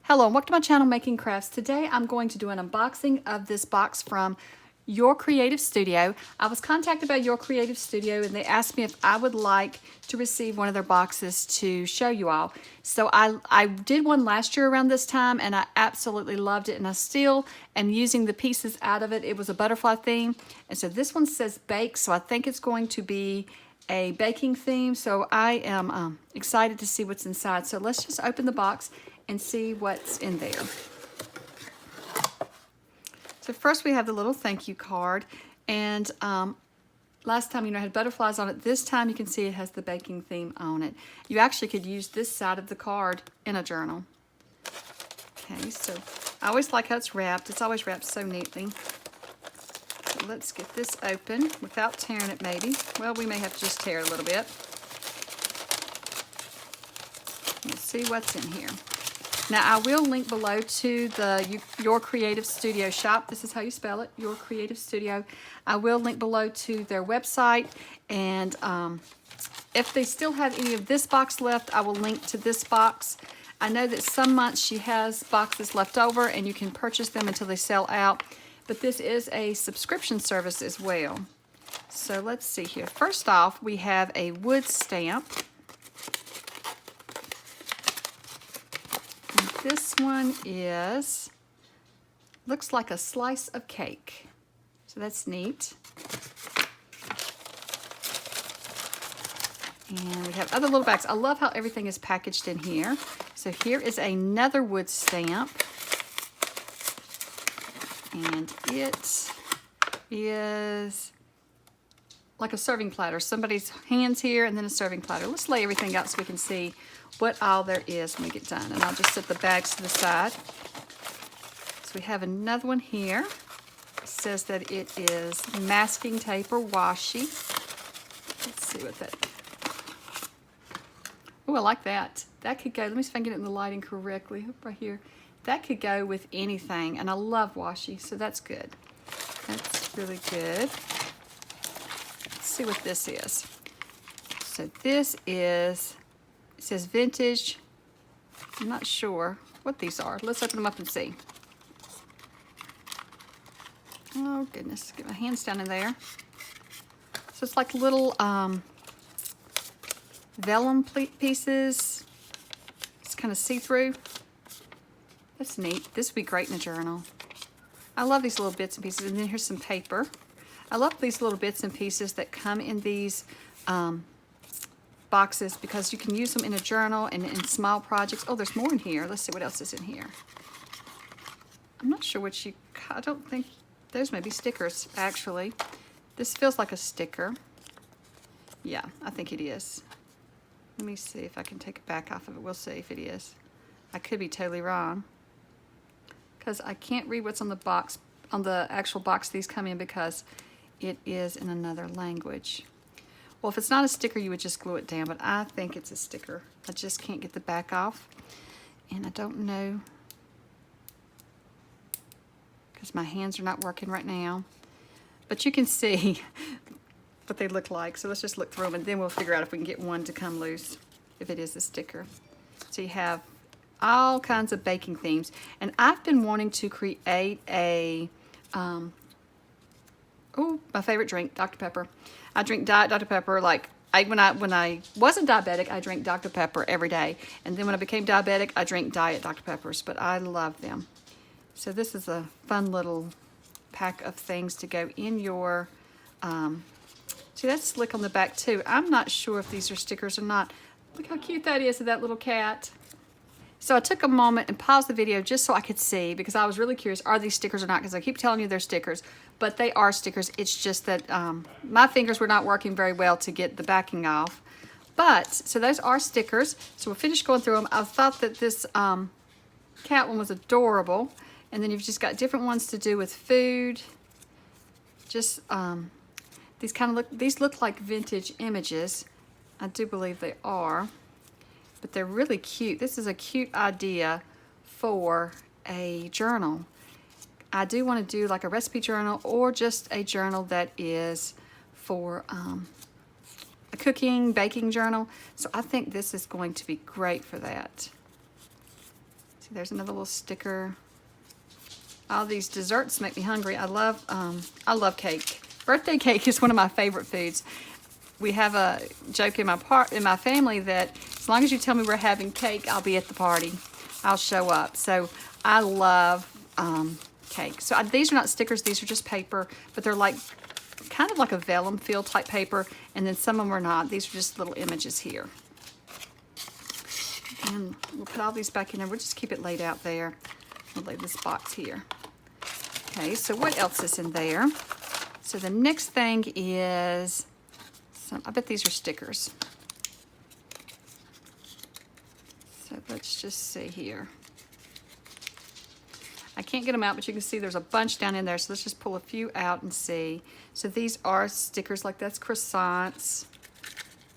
Hello and welcome to my channel, Making Crafts. Today I'm going to do an unboxing of this box from Your Creative Studio. I was contacted by Your Creative Studio and they asked me if I would like to receive one of their boxes to show you all. So I did one last year around this time and I absolutely loved it, and I still am using the pieces out of it. It was a butterfly theme, and so this one says bake, so I think it's going to be a baking theme. So I am excited to see what's inside. So let's just open the box and see what's in there. So first we have the little thank you card, and last time, it had butterflies on it. This time you can see it has the baking theme on it. You actually could use this side of the card in a journal. Okay, so I always like how it's wrapped. It's always wrapped so neatly. So let's get this open without tearing it maybe. Well, we may have to just tear it a little bit. Let's see what's in here. Now, I will link below to the Your Creative Studio shop. This is how you spell it, Your Creative Studio. I will link below to their website, and if they still have any of this box left, I will link to this box. I know that some months she has boxes left over, and you can purchase them until they sell out, but this is a subscription service as well. So let's see here. First off, we have a wood stamp. This one looks like a slice of cake. So that's neat. And we have other little bags. I love how everything is packaged in here. So here is another wood stamp. And it is like a serving platter. Somebody's hands here and then a serving platter. Let's lay everything out so we can see what all there is when we get done. And I'll just set the bags to the side. So we have another one here. It says that it is masking tape or washi. Let's see what that. Oh, I like that. That could go, let me see if I can get it in the lighting correctly. Right here. That could go with anything. And I love washi, so that's good. That's really good. Let's see what this is. So this is, it says vintage. I'm not sure what these are. Let's open them up and see. Oh goodness, get my hands down in there. So it's like little vellum pieces. It's kind of see-through. That's neat. This would be great in a journal. I love these little bits and pieces. And then here's some paper. I love these little bits and pieces that come in these boxes because you can use them in a journal and in small projects. Oh, there's more in here. Let's see what else is in here. I'm not sure what I don't think, those may be stickers actually. This feels like a sticker. Yeah, I think it is. Let me see if I can take it back off of it. We'll see if it is. I could be totally wrong because I can't read what's on the box, on the actual box these come in, because it is in another language. Well, if it's not a sticker, you would just glue it down, but I think it's a sticker. I just can't get the back off, and I don't know because my hands are not working right now. But you can see what they look like, so let's just look through them, and then we'll figure out if we can get one to come loose, if it is a sticker. So you have all kinds of baking themes, and I've been wanting to create a oh, my favorite drink, Dr. Pepper. I drink Diet Dr. Pepper. Like when I wasn't diabetic, I drank Dr. Pepper every day, and then when I became diabetic, I drank Diet Dr. Peppers. But I love them. So this is a fun little pack of things to go in your. See, that's slick on the back too. I'm not sure if these are stickers or not. Look how cute that is of that little cat. So I took a moment and paused the video just so I could see, because I was really curious, are these stickers or not? Because I keep telling you they're stickers, but they are stickers. It's just that my fingers were not working very well to get the backing off. But, so those are stickers. So we'll finish going through them. I thought that this cat one was adorable. And then you've just got different ones to do with food. Just, these look like vintage images. I do believe they are. But they're really cute. This is a cute idea for a journal. I do want to do like a recipe journal, or just a journal that is for a cooking, baking journal. So I think this is going to be great for that. See, there's another little sticker. All these desserts make me hungry. I love cake. Birthday cake is one of my favorite foods. We have a joke in my family that as long as you tell me we're having cake, I'll be at the party. I'll show up. So I love cake. So these are not stickers. These are just paper, but they're like kind of like a vellum feel type paper, and then some of them are not. These are just little images here. And we'll put all these back in there. We'll just keep it laid out there. We'll lay this box here. Okay, so what else is in there? So the next thing is, I bet these are stickers. So let's just see here. I can't get them out, but you can see there's a bunch down in there. So let's just pull a few out and see. So these are stickers, like that's croissants.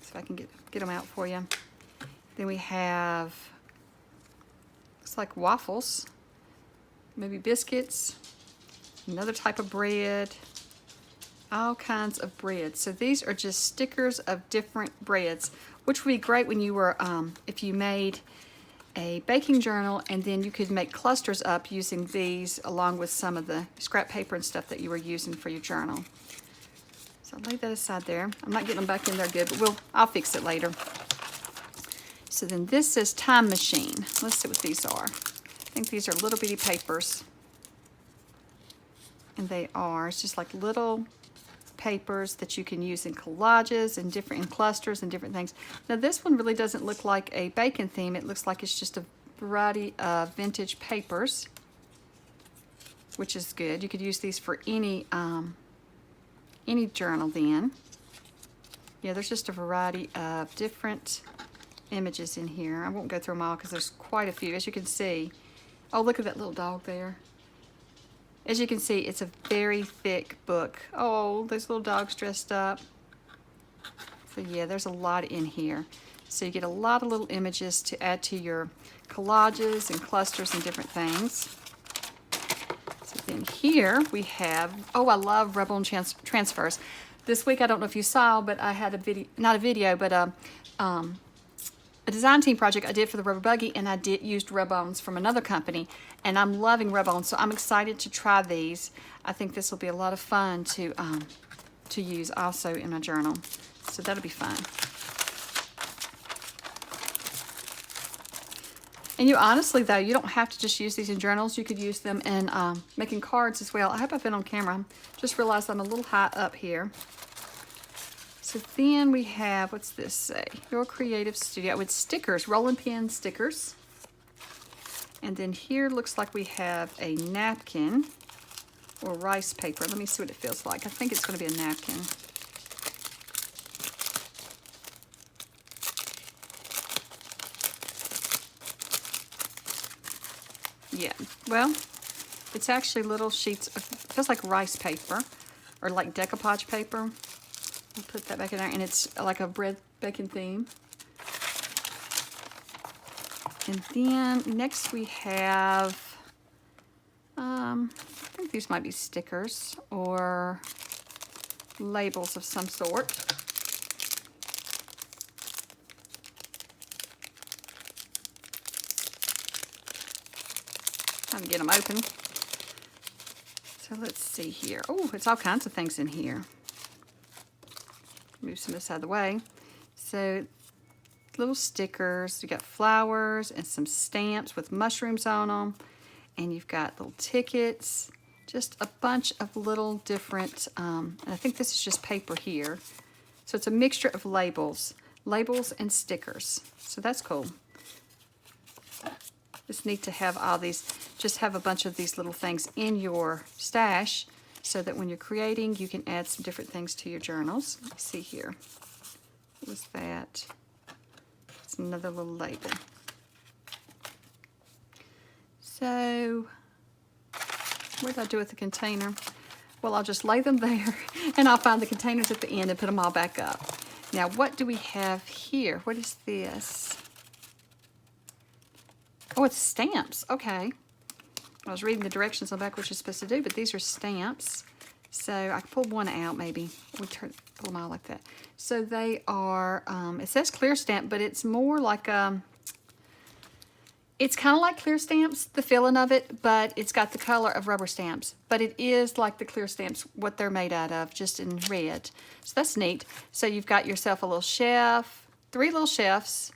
See if I can get them out for you. Then we have, looks like waffles, maybe biscuits, another type of bread, all kinds of bread. So these are just stickers of different breads, which would be great when you were, if you made a baking journal and then you could make clusters up using these along with some of the scrap paper and stuff that you were using for your journal. So I'll lay that aside there. I'm not getting them back in there good, but I'll fix it later. So then this says time machine. Let's see what these are. I think these are little bitty papers. And they are, it's just like little papers that you can use in collages and different in clusters and different things. Now this one really doesn't look like a bacon theme. It looks like it's just a variety of vintage papers, which is good. You could use these for any journal then. Yeah, there's just a variety of different images in here. I won't go through them all because there's quite a few. As you can see, oh, look at that little dog there. As you can see, it's a very thick book. Oh, those little dogs dressed up. So yeah, there's a lot in here. So you get a lot of little images to add to your collages and clusters and different things. So then here we have, oh, I love rub-on transfers. This week, I don't know if you saw, but I had a video, not a video, but a design team project I did for the rubber buggy, and I used rub-ons from another company, and I'm loving rub-ons, so I'm excited to try these. I think this will be a lot of fun to use also in my journal, so that'll be fun. And you honestly, though, you don't have to just use these in journals. You could use them in making cards as well. I hope I've been on camera. Just realized I'm a little high up here. So then we have, what's this say? Your Creative Studio with stickers, rolling pin stickers. And then here looks like we have a napkin or rice paper. Let me see what it feels like. I think it's going to be a napkin. Yeah, well, it's actually little sheets of, it feels like rice paper or like decoupage paper. I'll put that back in there, and it's like a bread bacon theme. And then next we have, I think these might be stickers or labels of some sort. Trying to get them open. So let's see here. Oh, it's all kinds of things in here. Move some of this out of the way. So little stickers. You got flowers and some stamps with mushrooms on them, and you've got little tickets. Just a bunch of little different. And I think this is just paper here. So it's a mixture of labels and stickers. So that's cool. It's neat to have all these. Just have a bunch of these little things in your stash, so that when you're creating, you can add some different things to your journals. Let me see here. What was that? It's another little label. So, what did I do with the container? Well, I'll just lay them there, and I'll find the containers at the end and put them all back up. Now, what do we have here? What is this? Oh, it's stamps. Okay. I was reading the directions on the back, what you're supposed to do, but these are stamps. So I can pull one out maybe. We pull them out like that. So they are, it says clear stamp, but it's more like It's kind of like clear stamps, the feeling of it, but it's got the color of rubber stamps. But it is like the clear stamps, what they're made out of, just in red. So that's neat. So you've got yourself a little chef, 3 little chefs,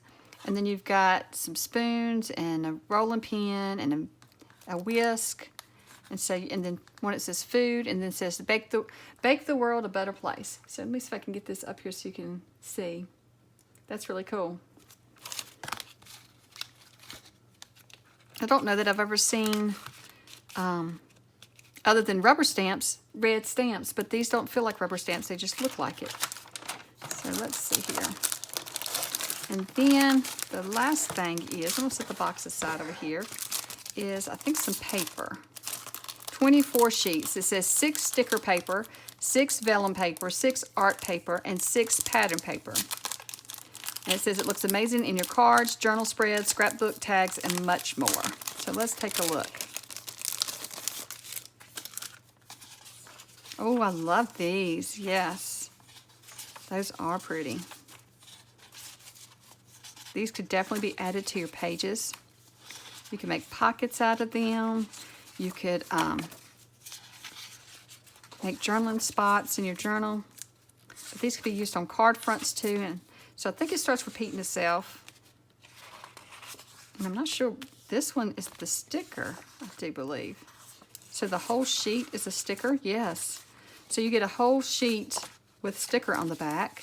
and then you've got some spoons and a rolling pin and a whisk. And so, and then one it says food, and then it says bake the world a better place. So let me see if I can get this up here so you can see. That's really cool. I don't know that I've ever seen, other than rubber stamps, red stamps, but these don't feel like rubber stamps, they just look like it. So let's see here. And then the last thing is, I'm gonna set the box aside over here, is I think some paper. 24 sheets. It says 6 sticker paper, 6 vellum paper, 6 art paper, and 6 pattern paper. And it says it looks amazing in your cards, journal spreads, scrapbook tags, and much more. So let's take a look. Oh, I love these. Yes. Those are pretty. These could definitely be added to your pages. You can make pockets out of them. You could make journaling spots in your journal. But these could be used on card fronts too. And so I think it starts repeating itself. And I'm not sure, this one is the sticker, I do believe. So the whole sheet is a sticker? Yes. So you get a whole sheet with sticker on the back.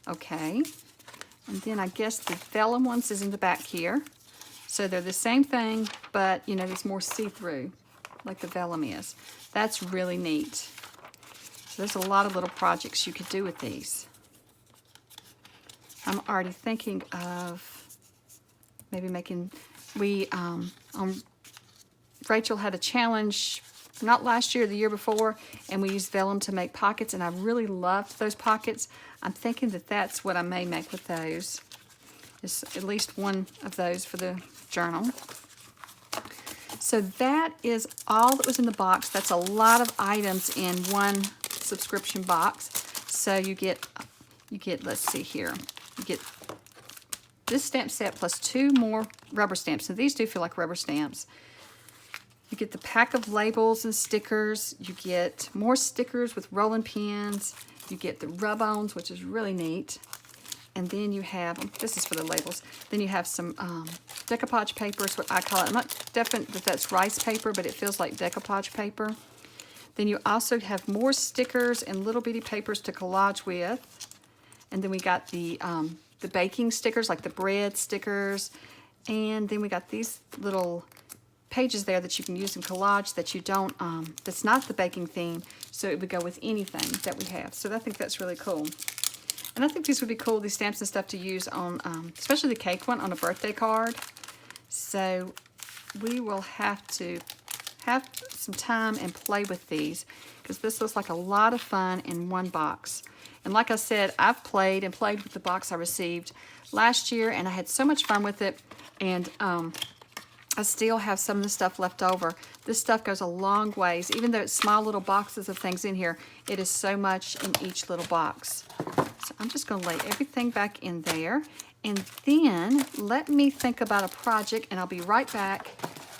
Okay. And then I guess the vellum ones is in the back here. So they're the same thing, but you know, it's more see-through, like the vellum is. That's really neat. So there's a lot of little projects you could do with these. I'm already thinking of maybe making, Rachel had a challenge, not last year, the year before, and we used vellum to make pockets, and I really loved those pockets. I'm thinking that that's what I may make with those. Is at least one of those for the journal. So that is all that was in the box. That's a lot of items in one subscription box. So you get, let's see here, you get this stamp set plus 2 more rubber stamps. So these do feel like rubber stamps. You get the pack of labels and stickers. You get more stickers with rolling pins. You get the rub-ons, which is really neat. And then you have, this is for the labels, then you have some decoupage paper is what I call it. I'm not definite that that's rice paper, but it feels like decoupage paper. Then you also have more stickers and little bitty papers to collage with. And then we got the baking stickers, like the bread stickers. And then we got these little pages there that you can use in collage that you don't, that's not the baking theme, so it would go with anything that we have. So I think that's really cool. And I think these would be cool, these stamps and stuff to use on, especially the cake one, on a birthday card. So we will have to have some time and play with these, because this looks like a lot of fun in one box. And like I said, I've played with the box I received last year, and I had so much fun with it. And I still have some of the stuff left over. This stuff goes a long ways. Even though it's small little boxes of things in here, it is so much in each little box. So I'm just going to lay everything back in there. And then let me think about a project, and I'll be right back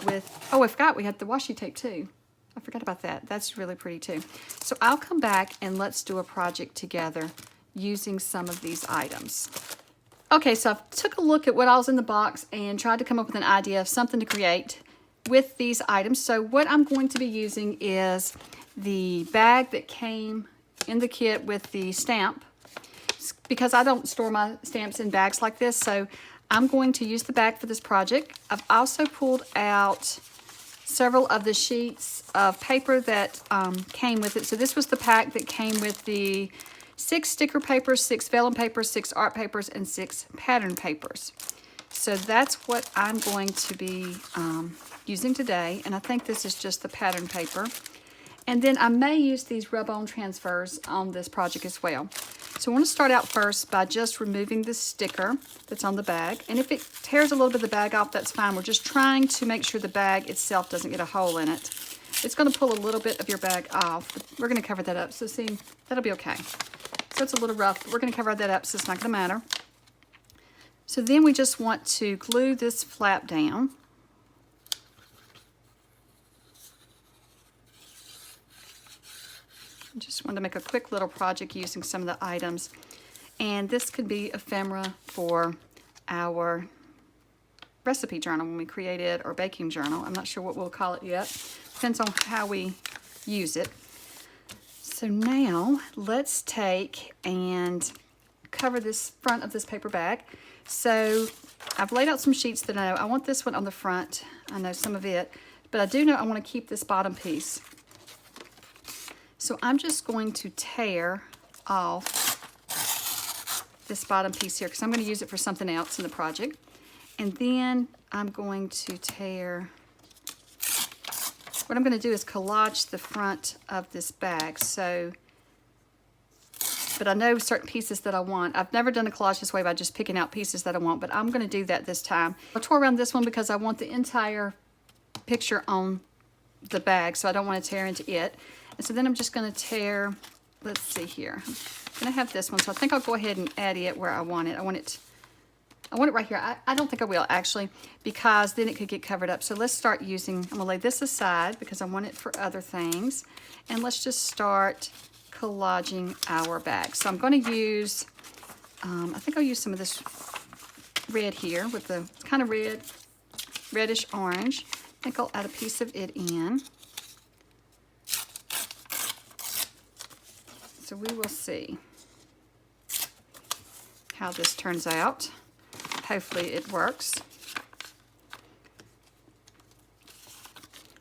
with, oh, I forgot we had the washi tape too. I forgot about that. That's really pretty too. So I'll come back and let's do a project together using some of these items. Okay, so I took a look at what all was in the box and tried to come up with an idea of something to create with these items. So what I'm going to be using is the bag that came in the kit with the stamp, because I don't store my stamps in bags like this, so I'm going to use the bag for this project. I've also pulled out several of the sheets of paper that came with it. So this was the pack that came with the 6 sticker papers, 6 vellum papers, 6 art papers, and 6 pattern papers. So that's what I'm going to be using today, and I think this is just the pattern paper. And then I may use these rub-on transfers on this project as well. So I want to start out first by just removing the sticker that's on the bag. And if it tears a little bit of the bag off, that's fine. We're just trying to make sure the bag itself doesn't get a hole in it. It's going to pull a little bit of your bag off, but we're going to cover that up. So see, that'll be okay. So it's a little rough, but we're going to cover that up, so it's not going to matter. So then we just want to glue this flap down. wanted to make a quick little project using some of the items. And this could be ephemera for our recipe journal when we create it, or baking journal. I'm not sure what we'll call it yet. Depends on how we use it. So now let's take and cover this front of this paper bag. So I've laid out some sheets that I know. I want this one on the front. I know some of it, but I do know I want to keep this bottom piece. So I'm just going to tear off this bottom piece here because I'm going to use it for something else in the project. And then I'm going to tear, what I'm going to do is collage the front of this bag. So, but I know certain pieces that I want. I've never done a collage this way by just picking out pieces that I want, but I'm going to do that this time. I tore around this one because I want the entire picture on the bag, so I don't want to tear into it. And so then I'm just going to tear, let's see here. I'm going to have this one, so I think I'll go ahead and add it where I want it. I want it right here. I don't think I will, actually, because then it could get covered up. So let's start using, I'm going to lay this aside because I want it for other things. And let's just start collaging our bag. So I'm going to use, I think I'll use some of this red here with the kind of reddish orange. I think I'll add a piece of it in. So we will see how this turns out. Hopefully it works.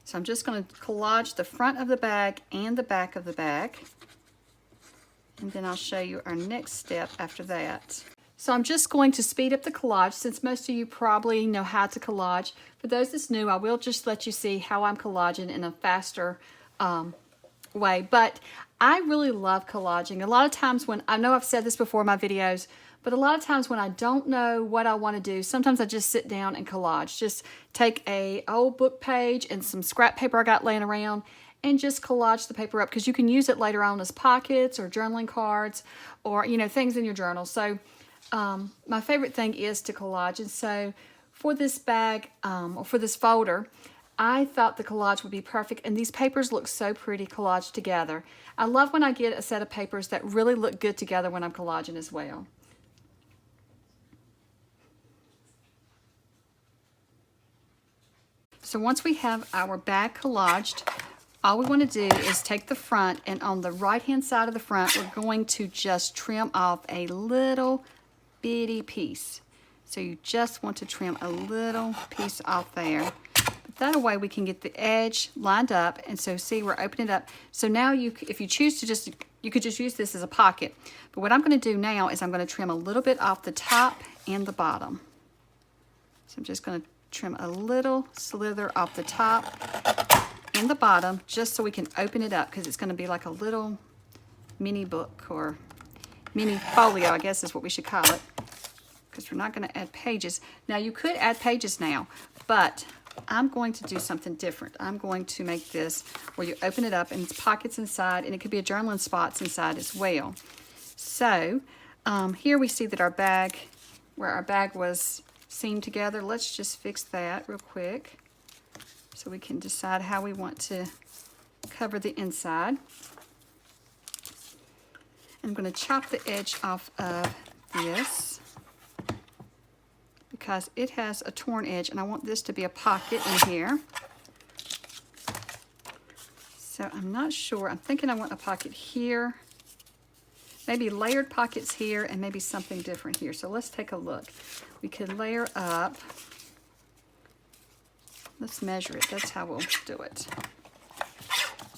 So I'm just going to collage the front of the bag and the back of the bag. And then I'll show you our next step after that. So I'm just going to speed up the collage since most of you probably know how to collage. For those that's new, I will just let you see how I'm collaging in a faster way. But I really love collaging. A lot of times when, I know I've said this before in my videos, but a lot of times when I don't know what I want to do, sometimes I just sit down and collage. Just take a old book page and some scrap paper I got laying around and just collage the paper up, because you can use it later on as pockets or journaling cards or, you know, things in your journal. So my favorite thing is to collage. And so for this bag, or for this folder, I thought the collage would be perfect, and these papers look so pretty collaged together. I love when I get a set of papers that really look good together when I'm collaging as well. So once we have our bag collaged, all we want to do is take the front, and on the right hand side of the front, we're going to just trim off a little bitty piece. So you just want to trim a little piece off there. That way we can get the edge lined up. And so see, we're opening it up. So now if you choose to you could just use this as a pocket. But what I'm going to do now is I'm going to trim a little bit off the top and the bottom. So I'm just going to trim a little slither off the top and the bottom, just so we can open it up, because it's going to be like a little mini book, or mini folio, I guess is what we should call it, because we're not going to add pages. Now you could add pages now, but I'm going to do something different. I'm going to make this where you open it up and it's pockets inside, and it could be a journaling spots inside as well. So here we see that our bag, where our bag was seamed together, let's just fix that real quick so we can decide how we want to cover the inside. I'm going to chop the edge off of this, because it has a torn edge, and I want this to be a pocket in here. So I'm not sure. I'm thinking I want a pocket here, maybe layered pockets here, and maybe something different here. So let's take a look. We could layer up. Let's measure it. That's how we'll do it.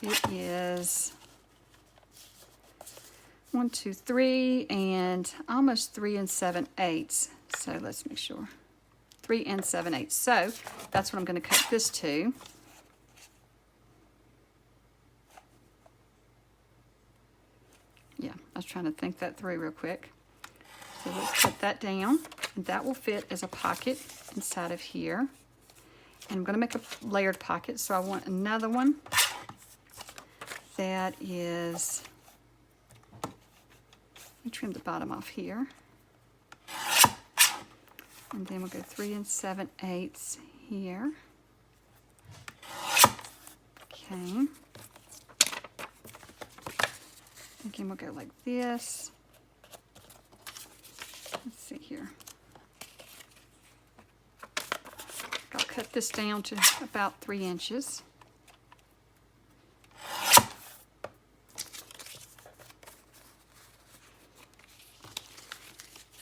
It is 1, 2, 3, and almost 3 7/8. So let's make sure. 3 7/8. So that's what I'm going to cut this to. Yeah, I was trying to think that through real quick. So let's put that down, and that will fit as a pocket inside of here. And I'm going to make a layered pocket, so I want another one that is, let me trim the bottom off here. And then we'll go 3 7/8 here. Okay. Then we'll go like this. Let's see here. I'll cut this down to about 3 inches.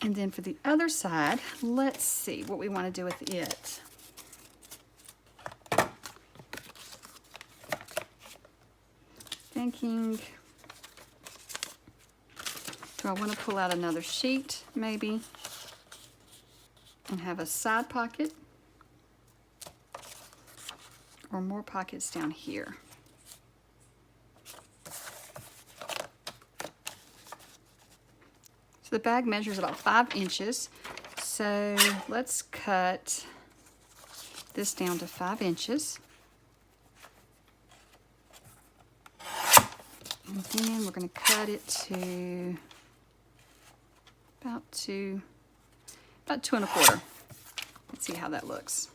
And then for the other side, let's see what we want to do with it. Thinking, do I want to pull out another sheet maybe and have a side pocket or more pockets down here? So the bag measures about 5 inches. So let's cut this down to 5 inches. And then we're going to cut it to about 2 1/4. Let's see how that looks.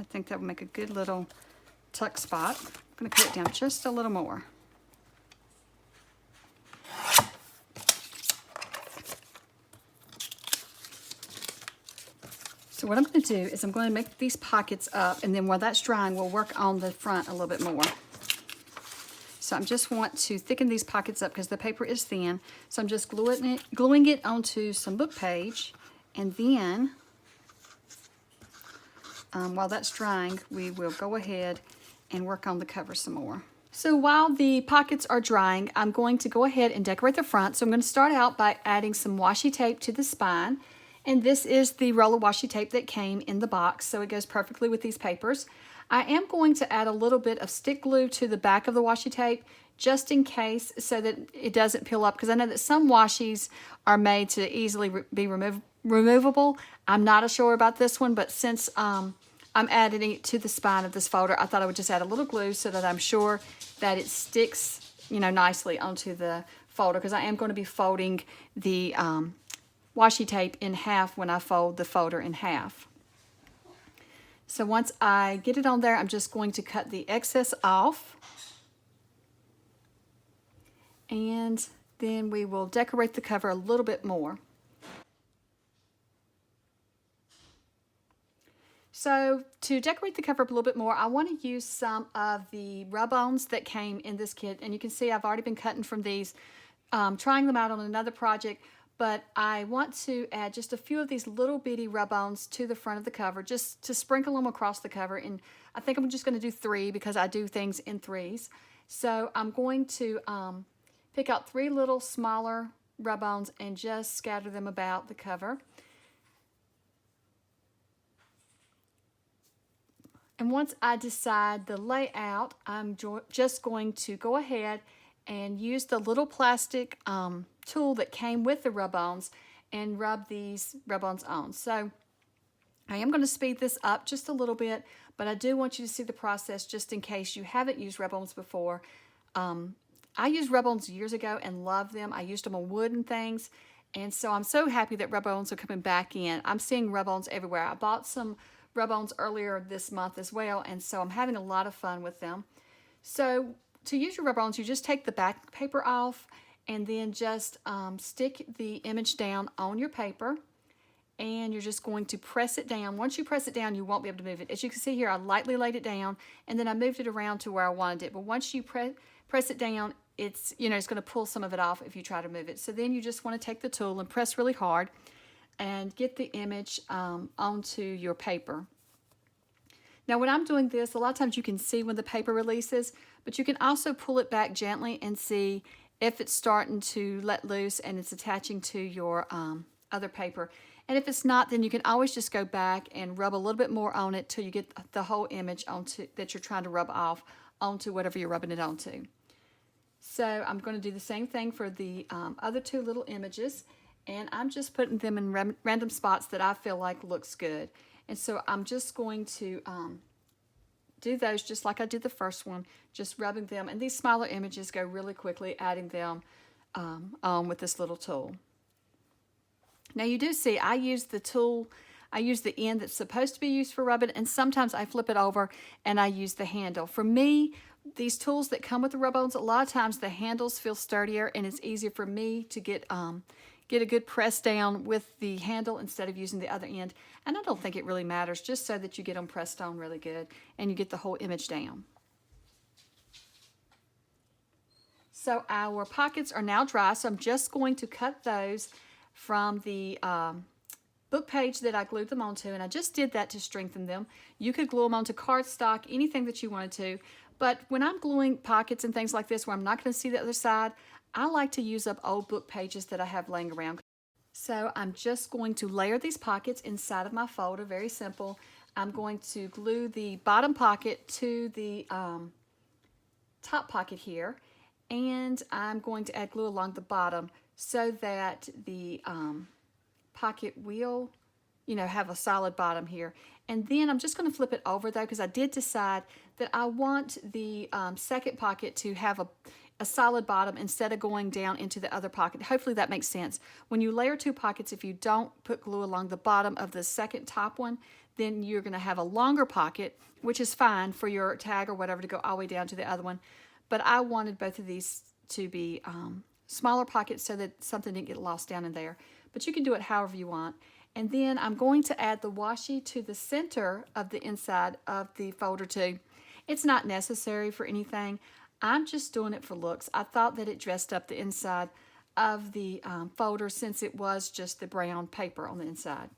I think that will make a good little tuck spot. I'm going to cut it down just a little more. So what I'm going to do is I'm going to make these pockets up, and then while that's drying, we'll work on the front a little bit more. So I just want to thicken these pockets up because the paper is thin. So I'm just gluing it onto some book page, and then while that's drying, we will go ahead and work on the cover some more. So while the pockets are drying, I'm going to go ahead and decorate the front. So I'm going to start out by adding some washi tape to the spine. And this is the roll of washi tape that came in the box, so it goes perfectly with these papers. I am going to add a little bit of stick glue to the back of the washi tape just in case, so that it doesn't peel up, because I know that some washies are made to easily be removable. I'm not sure about this one, but since I'm adding it to the spine of this folder, I thought I would just add a little glue so that I'm sure that it sticks, you know, nicely onto the folder, because I am going to be folding the washi tape in half when I fold the folder in half. So once I get it on there, I'm just going to cut the excess off. And then we will decorate the cover a little bit more. So to decorate the cover up a little bit more, I want to use some of the rub-ons that came in this kit. And you can see I've already been cutting from these, trying them out on another project. But I want to add just a few of these little bitty rub-ons to the front of the cover, just to sprinkle them across the cover. And I think I'm just going to do 3 because I do things in 3s. So I'm going to pick out 3 little smaller rub-ons and just scatter them about the cover. And once I decide the layout, I'm just going to go ahead and use the little plastic tool that came with the rub-ons and rub these rub-ons on. So I am going to speed this up just a little bit, but I do want you to see the process just in case you haven't used rub-ons before. I used rub-ons years ago and loved them. I used them on wood and things, and so I'm so happy that rub-ons are coming back in. I'm seeing rub-ons everywhere. I bought some rub-ons earlier this month as well, and so I'm having a lot of fun with them. So to use your rub-ons, you just take the back paper off and then just stick the image down on your paper, and you're just going to press it down. Once you press it down, you won't be able to move it. As you can see here, I lightly laid it down, and then I moved it around to where I wanted it. But once you press it down, it's going to pull some of it off if you try to move it. So then you just want to take the tool and press really hard and get the image onto your paper. Now when I'm doing this, a lot of times you can see when the paper releases, but you can also pull it back gently and see if it's starting to let loose and it's attaching to your other paper. And if it's not, then you can always just go back and rub a little bit more on it till you get the whole image onto that you're trying to rub off onto whatever you're rubbing it onto. So I'm going to do the same thing for the other 2 little images, and I'm just putting them in random spots that I feel like looks good. And so I'm just going to do those just like I did the first one, just rubbing them. And these smaller images go really quickly, adding them on with this little tool. Now you do see I use the tool, I use the end that's supposed to be used for rubbing, and sometimes I flip it over and I use the handle. For me, these tools that come with the rub-ons, a lot of times the handles feel sturdier and it's easier for me to get a good press down with the handle instead of using the other end. And I don't think it really matters, just so that you get them pressed on really good and you get the whole image down. So our pockets are now dry, so I'm just going to cut those from the book page that I glued them onto, and I just did that to strengthen them. You could glue them onto cardstock, anything that you wanted to, but when I'm gluing pockets and things like this where I'm not going to see the other side, I like to use up old book pages that I have laying around. So I'm just going to layer these pockets inside of my folder, very simple. I'm going to glue the bottom pocket to the top pocket here, and I'm going to add glue along the bottom so that the pocket will, have a solid bottom here. And then I'm just going to flip it over though, because I did decide that I want the second pocket to have a solid bottom instead of going down into the other pocket. Hopefully that makes sense. When you layer two pockets, if you don't put glue along the bottom of the second top one, then you're going to have a longer pocket, which is fine for your tag or whatever to go all the way down to the other one. But I wanted both of these to be smaller pockets so that something didn't get lost down in there. But you can do it however you want. And then I'm going to add the washi to the center of the inside of the folder too. It's not necessary for anything. I'm just doing it for looks. I thought that it dressed up the inside of the folder since it was just the brown paper on the inside.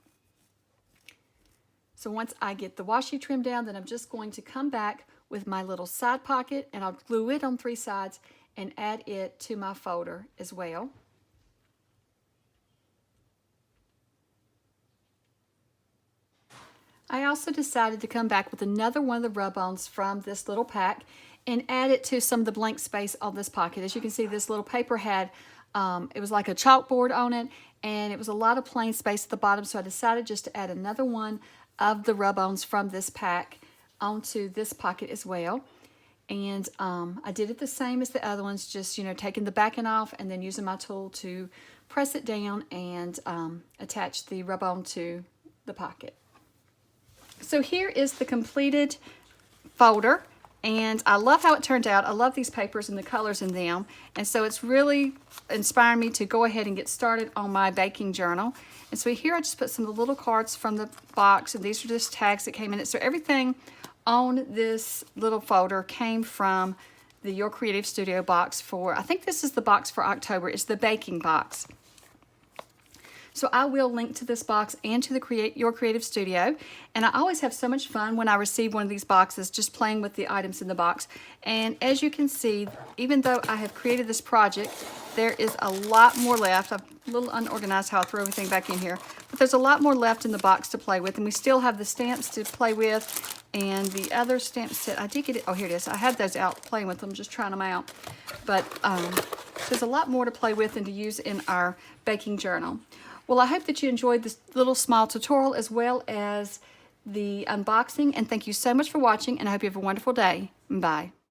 So once I get the washi trimmed down, then I'm just going to come back with my little side pocket and I'll glue it on three sides and add it to my folder as well. I also decided to come back with another one of the rub-ons from this little pack and add it to some of the blank space on this pocket. As you can see, this little paper had, it was like a chalkboard on it, and it was a lot of plain space at the bottom, so I decided just to add another one of the rub-ons from this pack onto this pocket as well. And I did it the same as the other ones, just, taking the backing off and then using my tool to press it down and attach the rub-on to the pocket. So here is the completed folder, and I love how it turned out. I love these papers and the colors in them, and so it's really inspiring me to go ahead and get started on my baking journal. And so here I just put some of the little cards from the box, and these are just tags that came in it. So everything on this little folder came from the Your Creative Studio box for, I think this is the box for October. It's the baking box. So I will link to this box and to the Your Creative Studio. And I always have so much fun when I receive one of these boxes, just playing with the items in the box. And as you can see, even though I have created this project, there is a lot more left. I'm a little unorganized how I throw everything back in here. But there's a lot more left in the box to play with. And we still have the stamps to play with. And the other stamp set, I did get it. Oh, here it is. I had those out playing with them, just trying them out. But there's a lot more to play with and to use in our baking journal. Well, I hope that you enjoyed this little small tutorial as well as the unboxing, and thank you so much for watching, and I hope you have a wonderful day. Bye.